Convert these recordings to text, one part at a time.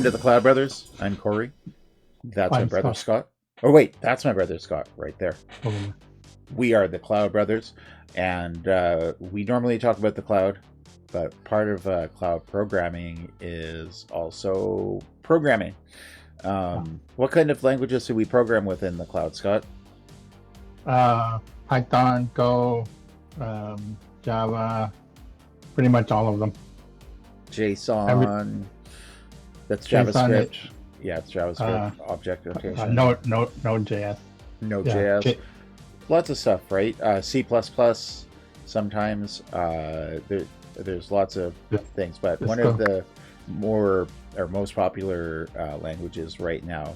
to the Cloud Brothers. I'm Corey. That's my I'm brother Scott. Scott. Oh wait, that's my brother Scott right there. Oh, We are the Cloud Brothers, and we normally talk about the cloud, but part of cloud programming is also programming. What kind of languages do we program within the cloud, Scott? Python, Go, Java, pretty much all of them. JSON. That's JSON, JavaScript. Yeah, it's JavaScript. Object notation. Node.js. Node.js. Lots of stuff, right? C++. Sometimes there's lots of things, but one of the more or most popular languages right now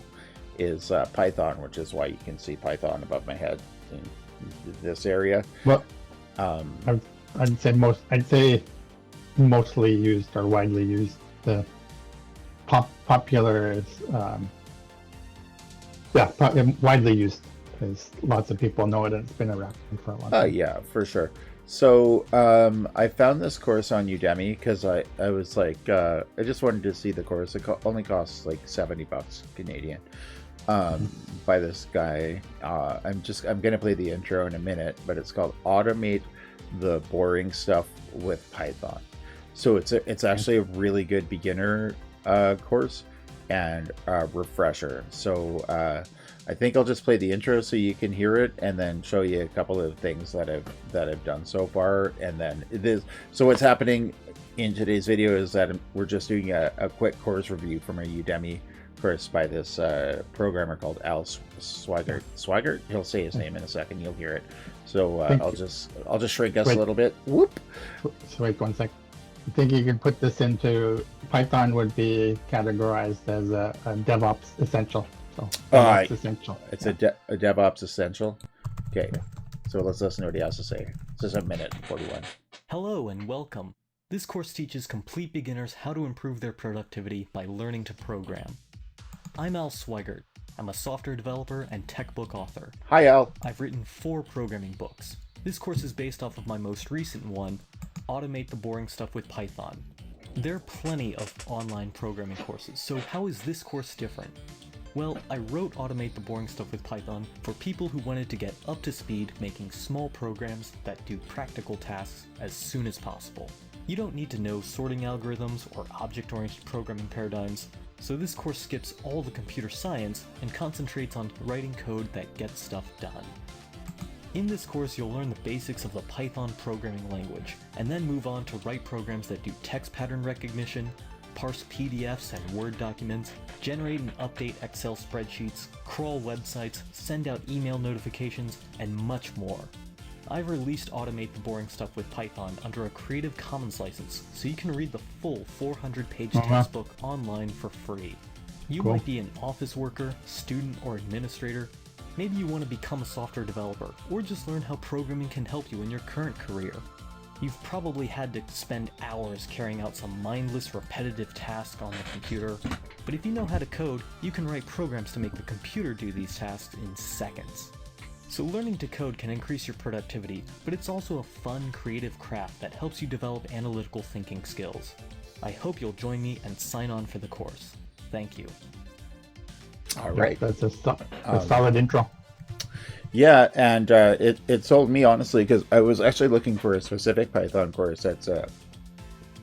is Python, which is why you can see Python above my head in this area. Well, I'd say mostly used or widely used. The popular is widely used because lots of people know it and it's been around for a long time. Yeah, for sure. So I found this course on Udemy because I was like, I just wanted to see the course. It only costs like $70 Canadian by this guy. I'm gonna play the intro in a minute, but it's called Automate the Boring Stuff with Python. So it's actually a really good beginner course and refresher. So I think I'll just play the intro so you can hear it, and then show you a couple of things that I've done so far. And then so what's happening in today's video is that we're just doing a quick course review from a Udemy course by this programmer called Al Swigert. Swigert? He'll say his name in a second. You'll hear it. So I'll just shrink us a little bit. Whoop. So wait 1 sec. I think you can put this into Python would be categorized as a DevOps essential. So DevOps essential. It's a DevOps essential. Okay, so let's listen to what he has to say. This is a minute 41. Hello and welcome. This course teaches complete beginners how to improve their productivity by learning to program. I'm Al Swigert. I'm a software developer and tech book author. Hi, Al. I've written 4 programming books. This course is based off of my most recent one, Automate the Boring Stuff with Python. There are plenty of online programming courses, so how is this course different? Well, I wrote Automate the Boring Stuff with Python for people who wanted to get up to speed making small programs that do practical tasks as soon as possible. You don't need to know sorting algorithms or object-oriented programming paradigms, so this course skips all the computer science and concentrates on writing code that gets stuff done. In this course, you'll learn the basics of the Python programming language, and then move on to write programs that do text pattern recognition, parse PDFs and Word documents, generate and update Excel spreadsheets, crawl websites, send out email notifications, and much more. I've released Automate the Boring Stuff with Python under a Creative Commons license, so you can read the full 400-page textbook online for free. You might be an office worker, student, or administrator. Maybe you want to become a software developer, or just learn how programming can help you in your current career. You've probably had to spend hours carrying out some mindless, repetitive task on the computer, but if you know how to code, you can write programs to make the computer do these tasks in seconds. So learning to code can increase your productivity, but it's also a fun, creative craft that helps you develop analytical thinking skills. I hope you'll join me and sign on for the course. Thank you. All right. That's a solid intro. Yeah, and it sold me, honestly, because I was actually looking for a specific Python course that's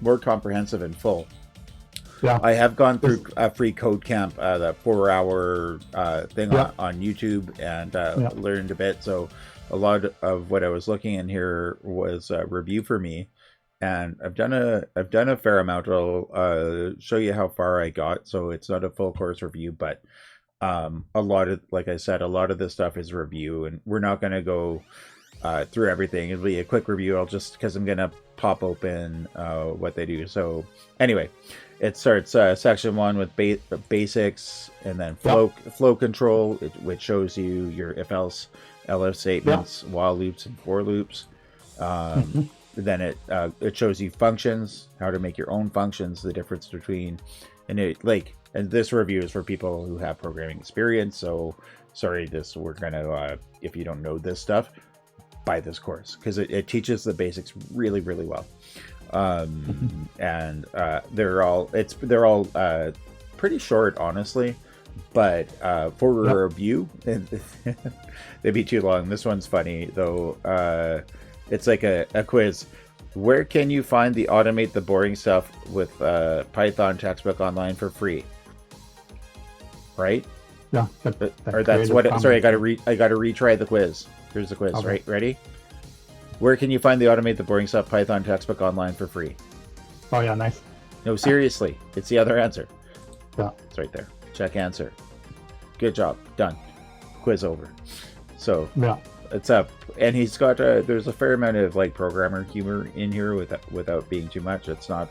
more comprehensive and full. Yeah, I have gone through a free code camp, the 4-hour thing on YouTube, and learned a bit. So a lot of what I was looking in here was a review for me, and I've done a fair amount. I'll show you how far I got. So it's not a full course review, but a lot of, like I said, a lot of this stuff is review, and we're not going to go through everything. It'll be a quick review. I'll just, because I'm going to pop open what they do. So anyway, it starts section 1 with basics, and then flow control, which shows you your if-else, else statements, while loops, and for loops. Then it shows you functions, how to make your own functions, the difference between, and this review is for people who have programming experience. So sorry, we're gonna if you don't know this stuff, buy this course, because it teaches the basics really, really well. And they're all pretty short, honestly. But for a review, they'd be too long. This one's funny, though. It's like a quiz. Where can you find the automate the boring stuff with Python textbook online for free? Right? Yeah. Or that's what. Sorry, I got to retry the quiz. Here's the quiz. Okay. Right? Ready? Where can you find the automate the boring stuff Python textbook online for free? Oh yeah, nice. No, seriously, it's the other answer. Yeah. It's right there. Check answer. Good job. Done. Quiz over. So Yeah. it's up, and he's got there's a fair amount of like programmer humor in here without being too much. It's not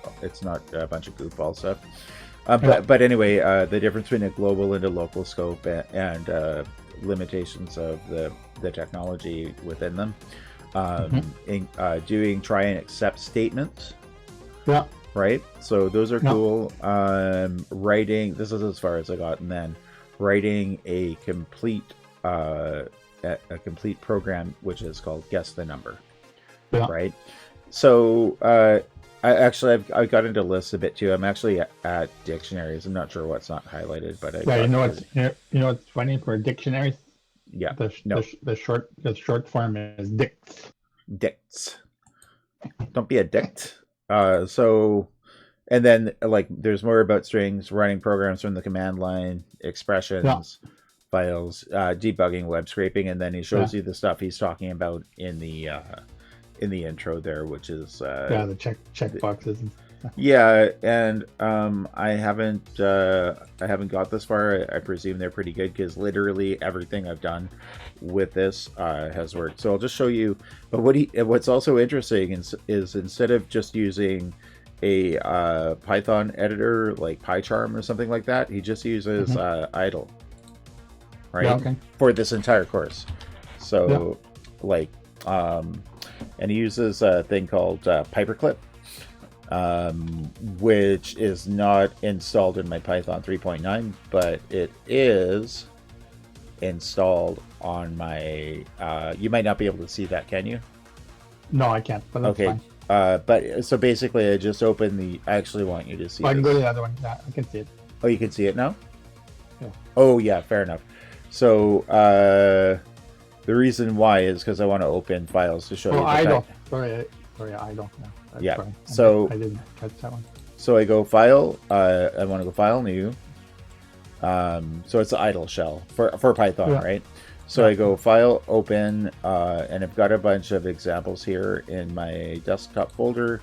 a bunch of goofball stuff. But anyway, the difference between a global and a local scope and limitations of the technology within them. Doing try and accept statements. Yeah. Right. So those are cool. Writing. This is as far as I got, and then writing a complete program, which is called guess the number. Yeah. Right. So I got into lists a bit too. I'm actually at dictionaries. I'm not sure what's not highlighted, but you know what's funny for dictionaries? Yeah. The short form is dicts. Dicts. Don't be a dict. So, and then like there's more about strings, running programs from the command line, expressions, files, debugging, web scraping, and then he shows you the stuff he's talking about in the intro there, which is the check boxes. Yeah, and I haven't got this far. I presume they're pretty good because literally everything I've done with this has worked. So I'll just show you. But what's also interesting is instead of just using a Python editor like PyCharm or something like that, he just uses idle, right? For this entire course. So and he uses a thing called Paperclip. Which is not installed in my Python 3.9, but it is installed on my you might not be able to see that, can you? No, I can't, but that's fine. But so basically I just open I actually want you to see I can go to the other one. Yeah, I can see it. Oh, you can see it now? Yeah. Oh yeah, fair enough. So the reason why is because I want to open files to show you idle. Sorry, idle. Yeah. Fine. So I didn't catch that one. So I go file. I want to go file new. So it's the idle shell for Python, right? So I go file open, and I've got a bunch of examples here in my desktop folder,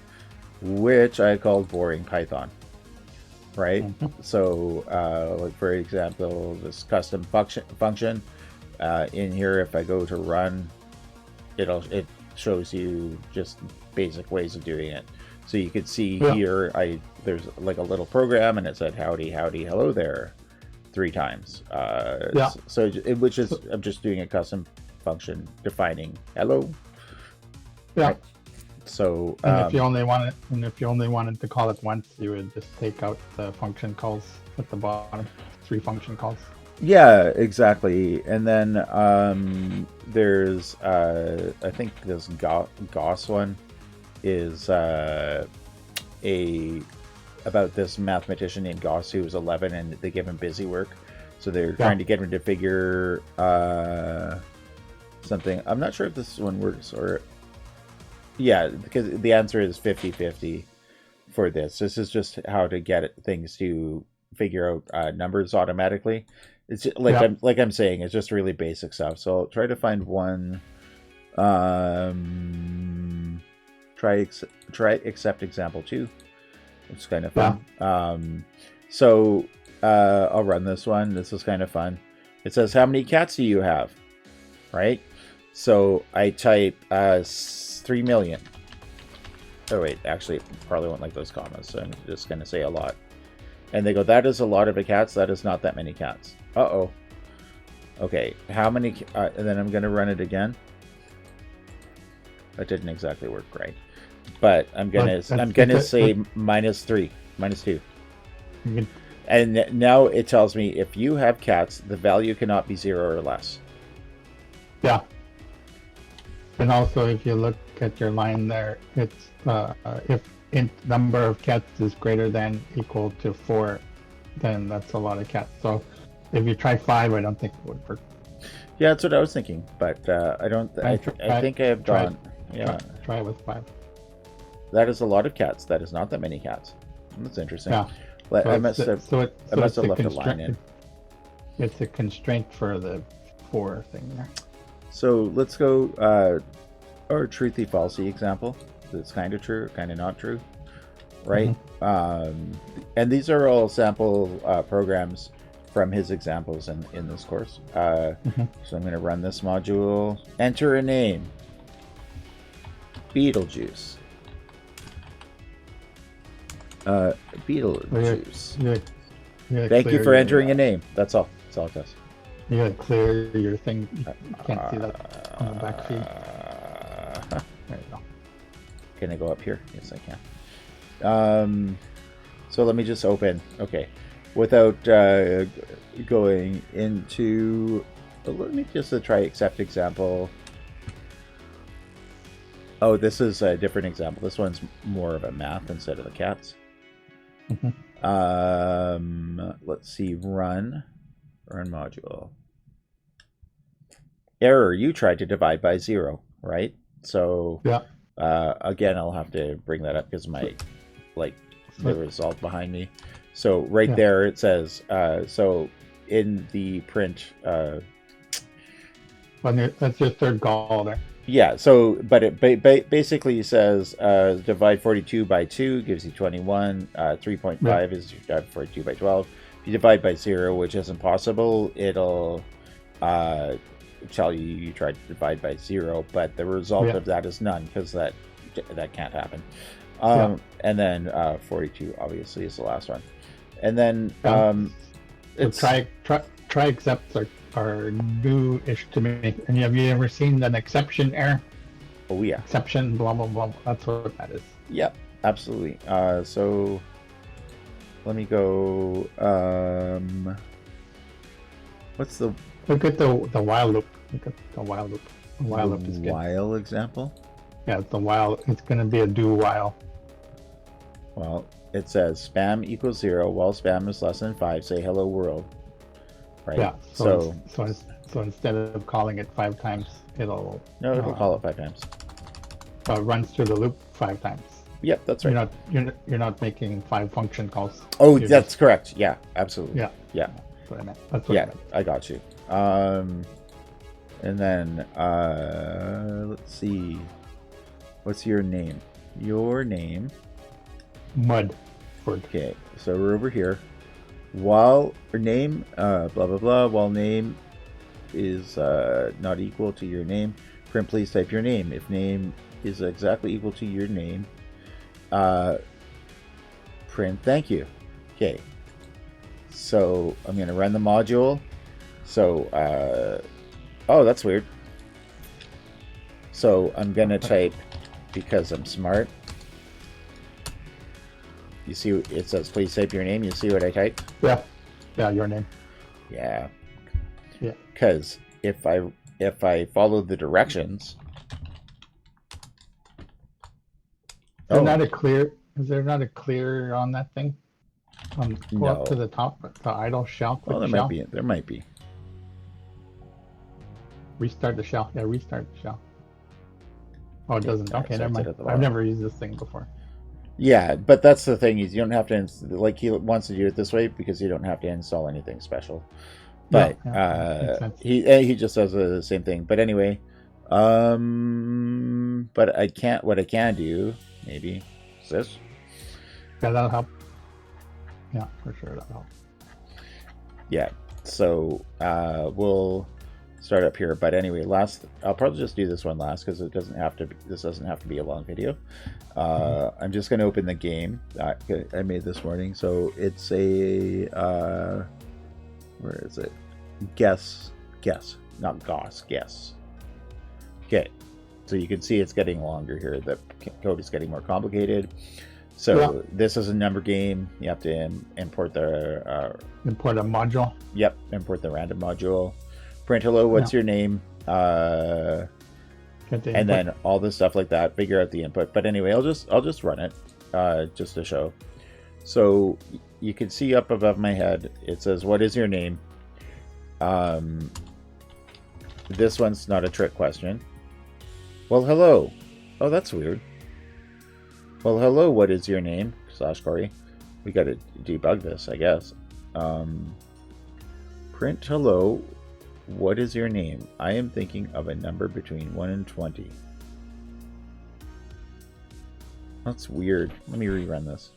which I called boring Python, right? So like for example, this custom function in here. If I go to run, it shows you just basic ways of doing it. So you could see here there's like a little program and it said howdy hello there 3 times. So which is I'm just doing a custom function defining hello. Right? So if you only wanted to call it once, you would just take out the function calls at the bottom, 3 function calls. Yeah, exactly. And then there's I think this Gauss one is about this mathematician named Gauss who was 11 and they give him busy work, so they're trying to get him to figure something. I'm not sure if this one works or because the answer is 50-50 for this. This is just how to get things to figure out numbers automatically. It's just, I'm saying, it's just really basic stuff. So I'll try to find one. Try accept example 2. It's kind of fun. So I'll run this one. This is kind of fun. It says, how many cats do you have? Right? So I type 3 million. Oh wait, actually it probably won't like those commas, so I'm just going to say a lot. And they go, that is a lot of cats. That is not that many cats. Uh-oh. Okay, how many... and then I'm going to run it again. That didn't exactly work right. But I'm gonna say -3, -2. And now it tells me if you have cats, the value cannot be 0 or less. Yeah. And also, if you look at your line there, it's if number of cats is greater than equal to 4, then that's a lot of cats. So if you try 5, I don't think it would work. Yeah, that's what I was thinking, but I don't. I think I have gone. Yeah, try it with 5. That is a lot of cats. That is not that many cats. That's interesting. Yeah. I must have left a line in. It's a constraint for the 4 thing there. So let's go our truthy falsy example. It's kind of true, kind of not true, right? And these are all sample programs from his examples in this course. So I'm going to run this module. Enter a name. Beetlejuice. Beetlejuice. Thank you for entering a name. That's all. That's all it does. You gotta clear your thing. You can't see that on the back feed. There you go. Can I go up here? Yes, I can. So let me just open. Okay. Without going into... Let me just try accept example. Oh, this is a different example. This one's more of a math instead of the cats. Let's see. Run module. Error. You tried to divide by 0, right? So yeah. Again, I'll have to bring that up because my the result behind me. So right there it says so in the print. That's your third goal there. Yeah, so, but it basically says divide 42 by 2 gives you 21. 3.5 is divide 42 by 12. If you divide by 0, which isn't possible, it'll tell you tried to divide by 0, but the result of that is none, because that can't happen. And then 42 obviously is the last one. And then it's try accepts are new-ish to me. And have you ever seen an exception error? Oh yeah. Exception, blah blah blah. That's what that is. Yep, absolutely. So let me go. What's the? Look at the while loop. Look at the while loop. The while loop is good. While example. Yeah, it's the while. It's going to be a do while. Well, it says spam equals 0 while spam is less than 5. Say hello world. Right. Yeah. So instead of calling it 5 times, it'll call it 5 times. So it runs through the loop 5 times. Yep, that's right. You're not making 5 function calls. Oh, that's correct. Yeah, absolutely. Yeah. Yeah. That's what I meant. That's what I meant. I got you. And then let's see. What's your name? Your name. Mud. Okay, so we're over here. While name, blah blah blah. While name is not equal to your name, print please type your name. If name is exactly equal to your name, print thank you. Okay. So I'm gonna run the module. So oh, that's weird. So I'm gonna type, because I'm smart. You see, it says please type your name. You see what I typed? Yeah, your name. Yeah. Yeah. Because if I follow the directions. Is there not a clear on that thing? Go up to the top, the idle shell. Well, there might be. Restart the shell. Yeah, restart the shell. Oh, it doesn't. Okay, never mind. I've never used this thing before. Yeah, but that's the thing, is you don't have to he wants to do it this way because you don't have to install anything special. But he just does the same thing. But anyway, but what I can do maybe is this. Yeah, that'll help. Yeah, for sure that'll help. Yeah. So we'll start up here. But anyway, I'll probably just do this one last because this doesn't have to be a long video. I'm just going to open the game I made this morning. So it's a where is it? Guess, not Goss, guess. Okay, so you can see it's getting longer here. The code is getting more complicated. So this is a number game. You have to import the import a module. Yep, import the random module. Print hello, what's your name? And then all this stuff like that. Figure out the input. But anyway, I'll just run it just to show. So you can see up above my head, it says, "What is your name?" This one's not a trick question. Well, hello. Oh, that's weird. Well, hello, what is your name? / Corey. We gotta debug this, I guess. Print hello, what is your name? I am thinking of a number between 1 and 20. That's weird. Let me rerun this.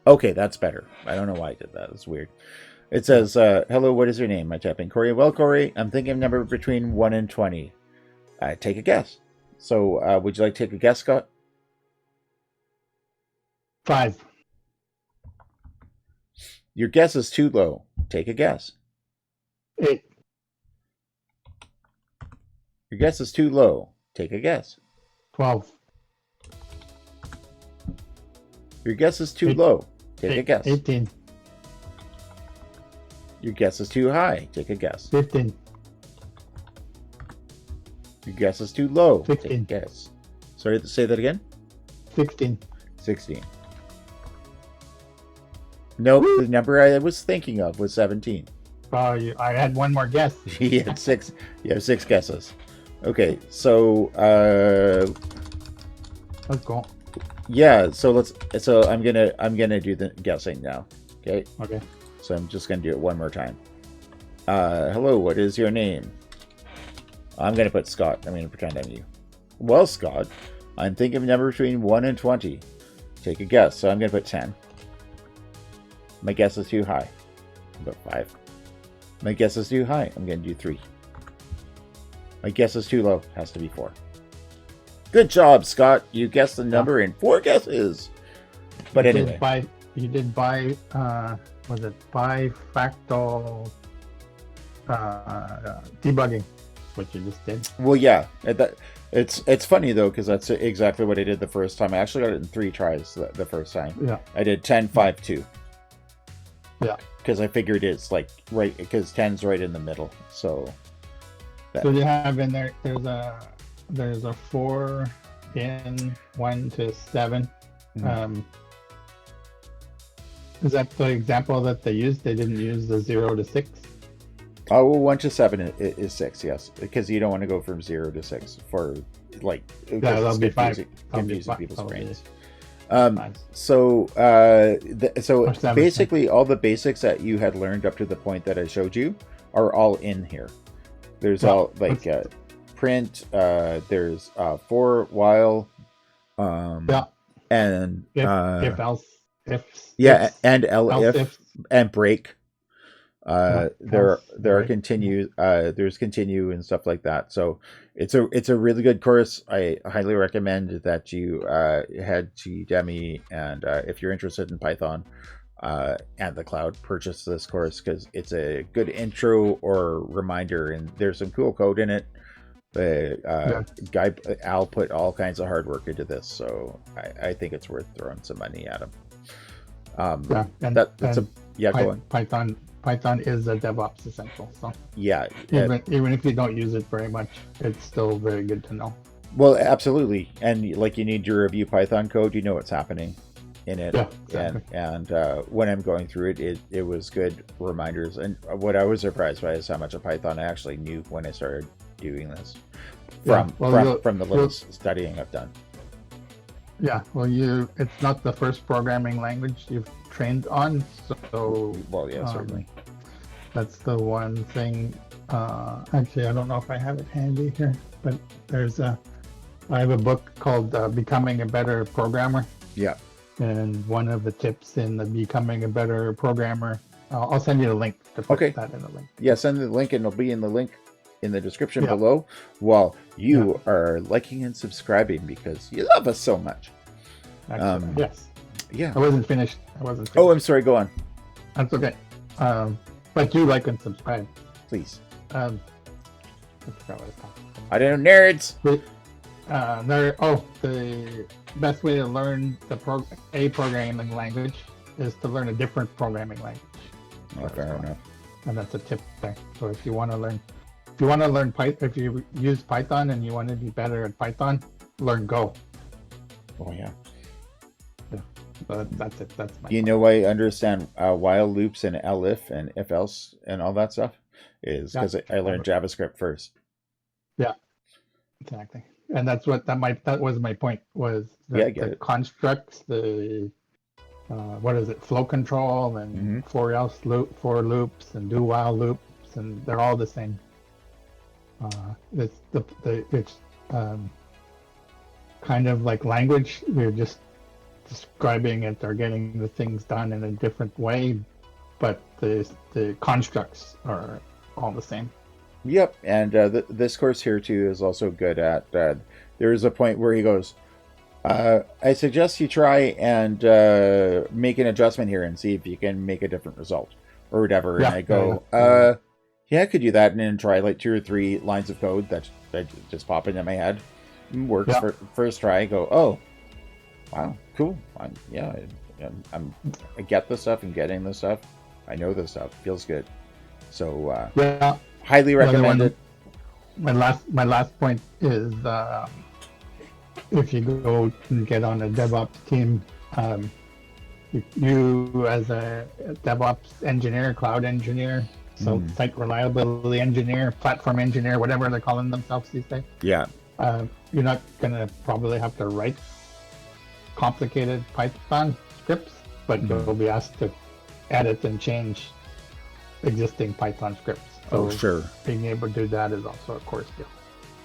Okay, that's better. I don't know why I did that. It's weird. It says, hello, what is your name? I type in Corey. Well, Corey, I'm thinking of a number between 1 and 20. Take a guess. So, would you like to take a guess, Scott? 5. Your guess is too low. Take a guess. 8. Your guess is too low. Take a guess. 12. Your guess is too low. Take a guess. 18. Your guess is too high. Take a guess. 15. Your guess is too low. 16. Take a guess. Sorry, say that again? 16. 16. Nope, the number I was thinking of was 17. Oh, I had one more guess. You had 6. You have 6 guesses. Okay, so Let's go. yeah, so I'm gonna do the guessing now. Okay. Okay. So I'm just gonna do it one more time. Hello, what is your name? I'm gonna put Scott. I'm gonna pretend I'm you. Well, Scott, I'm thinking of a number between 1 and 20. Take a guess. So I'm gonna put 10. My guess is too high. About 5. My guess is too high. I'm gonna do 3. My guess is too low. Has to be 4. Good job, Scott. You guessed the number in 4 guesses. But anyway, you did buy was it bifactor debugging? What you just did. well, yeah. It's funny though, because that's exactly what I did the first time. I actually got it in 3 tries the first time. Yeah. I did 10, 5, 2. Yeah. Because I figured it's like right, because 10's right in the middle. So. So you have in there. There's a 4 in 1 to 7. Mhm. Is that the example that they used? They didn't use the 0 to 6. Oh, well, 1 to 7 is 6, yes, because you don't want to go from 0 to 6 for like. Yeah, that'll be 5. Confusing people's brains. Nice. So Or 7, basically, all the basics that you had learned up to the point that I showed you are all in here. There's all like print. There's for, while, and if else, ifs. yeah, ifs, and else if and break. There are right. continue. There's continue and stuff like that. So it's a really good course. I highly recommend that you head to uDemy, and if you're interested in Python and the cloud, purchase this course, because it's a good intro or reminder, and there's some cool code in it. The guy Al put all kinds of hard work into this, so I think it's worth throwing some money at him. Go on. Python is a DevOps essential. So yeah, even if you don't use it very much, it's still very good to know. Well, absolutely, and like you need to review Python code, you know what's happening in it. Yeah, exactly. And when I'm going through it was good reminders. And what I was surprised by is how much of Python I actually knew when I started doing this from the little studying I've done. Yeah, well, it's not the first programming language you've trained on, so well, yeah, certainly. That's the one thing. Actually, I don't know if I have it handy here, but I have a book called Becoming a Better Programmer. Yeah. And one of the tips in the Becoming a Better Programmer, I'll send you the link to put that in the link. Yeah, send the link, and it'll be in the link in the description below, while you are liking and subscribing because you love us so much. Yes. Yeah. I wasn't finished. Oh, I'm sorry. Go on. That's okay. But you like and subscribe, please. I forgot what it's called. I don't know, nerds. The best way to learn a programming language is to learn a different programming language. Oh, fair enough. And that's a tip there. So if you want to learn Python, if you use Python and you want to be better at Python, learn Go. Oh yeah. But that's it. That's my You point. know, I understand while loops and elif and if else and all that stuff is because I learned JavaScript first. Yeah, exactly. And that's what that was my point, was Yeah, the constructs, the what is it, flow control and for else loop, for loops and do while loops, and they're all the same. It's kind of like language. We're just describing it or getting the things done in a different way, but the constructs are all the same. Yep, and this course here too is also good at. There is a point where he goes, "I suggest you try and make an adjustment here and see if you can make a different result or whatever." Yeah, and I go, "Yeah, I could do that," and then try like 2 or 3 lines of code that just pop into my head. Works for first try. I go, "Oh, wow, cool. I get this stuff and getting this stuff. I know this stuff. Feels good." So highly recommend it. My last point is if you go and get on a DevOps team, you as a DevOps engineer, cloud engineer, so site reliability engineer, platform engineer, whatever they're calling themselves these days. Yeah. You're not gonna probably have to write complicated Python scripts, but you'll be asked to edit and change existing Python scripts. So sure. Being able to do that is also a core skill.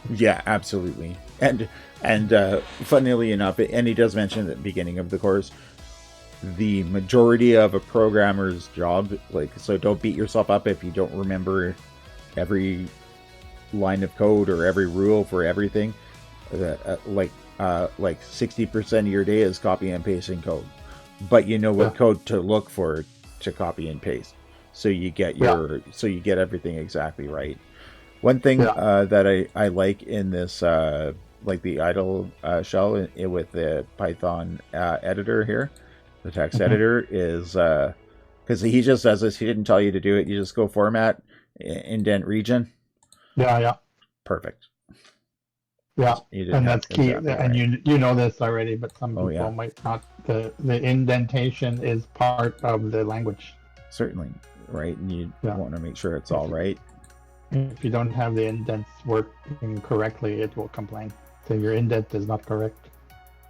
Yeah, absolutely. And funnily enough, and he does mention at the beginning of the course, the majority of a programmer's job, so don't beat yourself up if you don't remember every line of code or every rule for everything. Like 60% of your day is copy and pasting code, but you know what code to look for to copy and paste, so you get everything exactly right. One thing that I like in this, like the idle shell with the Python editor here, the text editor, is because he just does this. He didn't tell you to do it. You just go format, indent region. Yeah. Perfect. Yeah, and that's key. And you know this already, but some people might not. The indentation is part of the language. Certainly, right? And you want to make sure it's all right. If you don't have the indents working correctly, it will complain. So your indent is not correct.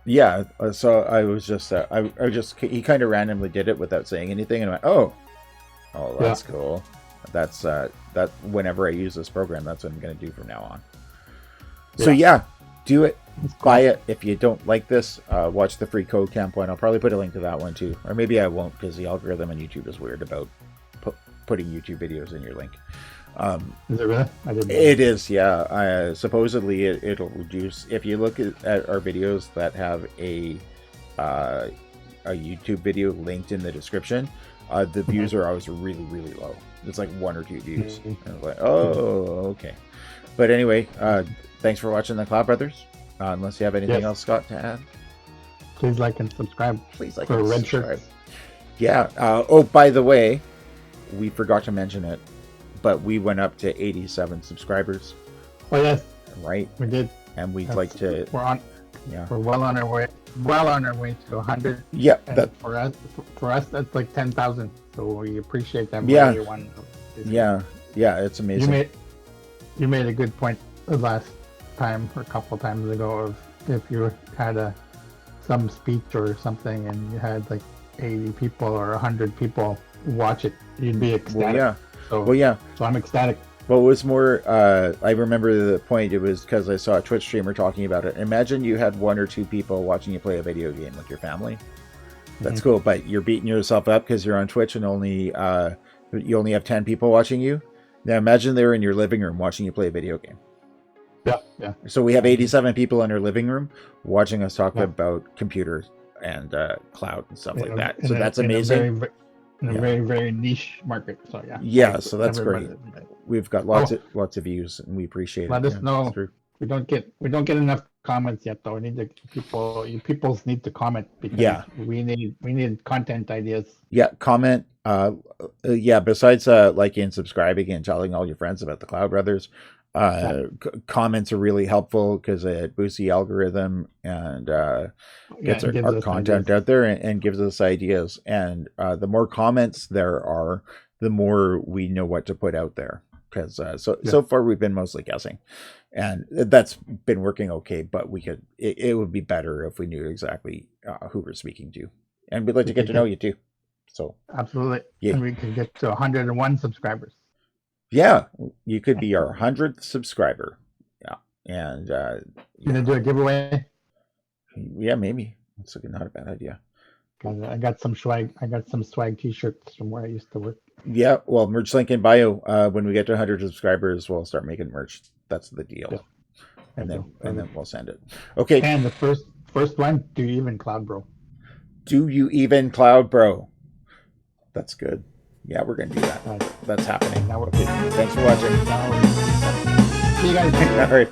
Yeah. So I was just, he kind of randomly did it without saying anything, and I went, oh, that's cool. That's that. Whenever I use this program, that's what I'm going to do from now on. So do it. Buy it. If you don't like this, watch the free code camp one. I'll probably put a link to that one too, or maybe I won't, because the algorithm on YouTube is weird about putting YouTube videos in your link. Is it really? I didn't know. It is, yeah. Supposedly it'll reduce if you look at our videos that have a YouTube video linked in the description. The views are always really, really low. It's like 1 or 2 views. And I was like, oh, okay. But anyway, thanks for watching the Cloud Brothers. Unless you have anything else, Scott, to add. Please like and subscribe. Please like and subscribe. Red shirts. Yeah. Oh, by the way, we forgot to mention it, but we went up to 87 subscribers. Oh yes. Right. We did. And we'd like to. We're well on our way. Well on our way to 100. Yeah. For us, that's like 10,000. So we appreciate that. Yeah. Yeah. It's amazing. You made a good point the last time or a couple times ago of if you had some speech or something and you had like 80 people or 100 people watch it, you'd be ecstatic. So I'm ecstatic. Well, it was more, I remember the point, it was because I saw a Twitch streamer talking about it. Imagine you had 1 or 2 people watching you play a video game with your family. That's cool, but you're beating yourself up because you're on Twitch and you only have 10 people watching you. Now imagine they're in your living room watching you play a video game. Yeah. So we have 87 people in our living room watching us talk about computers and cloud and stuff like that. So that's amazing. In a very, very niche market. So yeah, so that's great. We've got lots of views, and we appreciate it. Let us know. We don't get enough comments yet, though. We need you peoples need to comment, because we need content ideas. Yeah, comment. Besides liking and subscribing and telling all your friends about the Cloud Brothers, Comments are really helpful because it boosts the algorithm and gets our content out there and gives us ideas. And the more comments there are, the more we know what to put out there. Because so far we've been mostly guessing, and that's been working okay. But it would be better if we knew exactly who we're speaking to, and we'd like to get to know you too. So absolutely, and we can get to 101 subscribers. Yeah, you could be our 100th subscriber. Yeah, and you gonna do a giveaway? Yeah, maybe. That's not a bad idea. I got some swag. I got some swag T-shirts from where I used to work. Yeah, well, merch link in bio. When we get to 100 subscribers, we'll start making merch. That's the deal. Yeah. And then we'll send it. Okay. And the first one, do you even Cloud Bro? Do you even Cloud Bro? That's good. Yeah, we're gonna do that. That's happening. Now okay. Thanks for watching. See you guys. All right.